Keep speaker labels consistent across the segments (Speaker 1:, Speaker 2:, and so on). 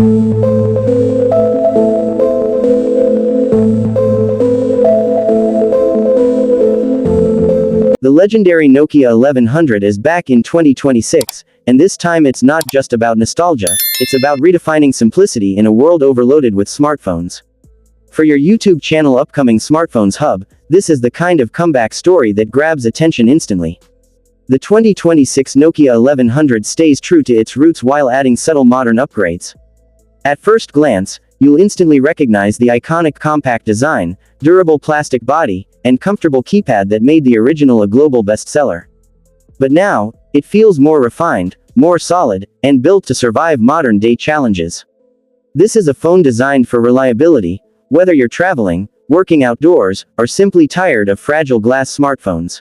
Speaker 1: The legendary Nokia 1100 is back in 2026, and this time it's not just about nostalgia, it's about redefining simplicity in a world overloaded with smartphones. For your YouTube channel Upcoming Smartphones Hub, this is the kind of comeback story that grabs attention instantly. The 2026 Nokia 1100 stays true to its roots while adding subtle modern upgrades. At first glance, you'll instantly recognize the iconic compact design, durable plastic body, and comfortable keypad that made the original a global bestseller. But now, it feels more refined, more solid, and built to survive modern-day challenges. This is a phone designed for reliability, whether you're traveling, working outdoors, or simply tired of fragile glass smartphones.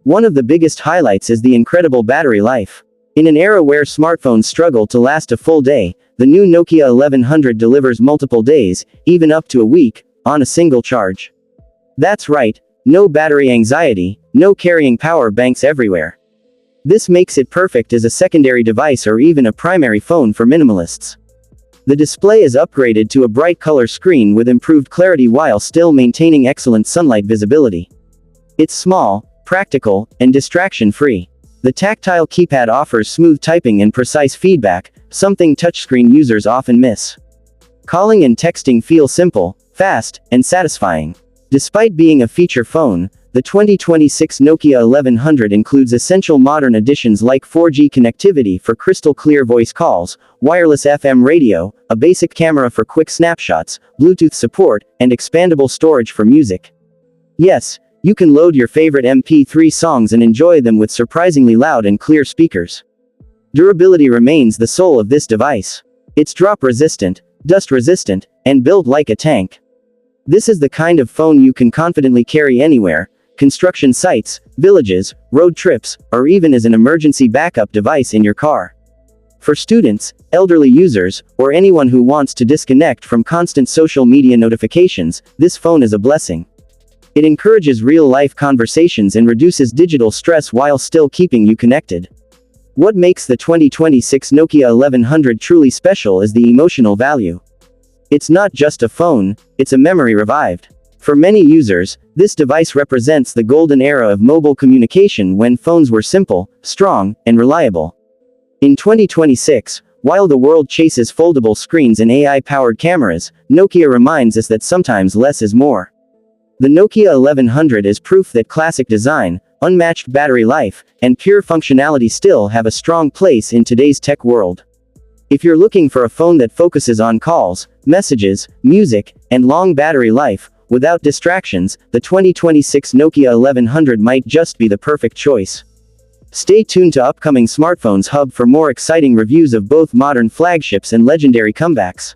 Speaker 1: One of the biggest highlights is the incredible battery life. In an era where smartphones struggle to last a full day, the new Nokia 1100 delivers multiple days, even up to a week, on a single charge. That's right, no battery anxiety, no carrying power banks everywhere. This makes it perfect as a secondary device or even a primary phone for minimalists. The display is upgraded to a bright color screen with improved clarity while still maintaining excellent sunlight visibility. It's small, practical, and distraction-free. The tactile keypad offers smooth typing and precise feedback, something touchscreen users often miss. Calling and texting feel simple, fast, and satisfying. Despite being a feature phone, the 2026 Nokia 1100 includes essential modern additions like 4G connectivity for crystal-clear voice calls, wireless FM radio, a basic camera for quick snapshots, Bluetooth support, and expandable storage for music. Yes, you can load your favorite MP3 songs and enjoy them with surprisingly loud and clear speakers. Durability remains the soul of this device. It's drop-resistant, dust-resistant, and built like a tank. This is the kind of phone you can confidently carry anywhere, construction sites, villages, road trips, or even as an emergency backup device in your car. For students, elderly users, or anyone who wants to disconnect from constant social media notifications, this phone is a blessing. It encourages real-life conversations and reduces digital stress while still keeping you connected. What makes the 2026 Nokia 1100 truly special is the emotional value. It's not just a phone, it's a memory revived. For many users, this device represents the golden era of mobile communication when phones were simple, strong, and reliable. In 2026, while the world chases foldable screens and AI-powered cameras, Nokia reminds us that sometimes less is more. The Nokia 1100 is proof that classic design, unmatched battery life, and pure functionality still have a strong place in today's tech world. If you're looking for a phone that focuses on calls, messages, music, and long battery life, without distractions, the 2026 Nokia 1100 might just be the perfect choice. Stay tuned to Upcoming Smartphones Hub for more exciting reviews of both modern flagships and legendary comebacks.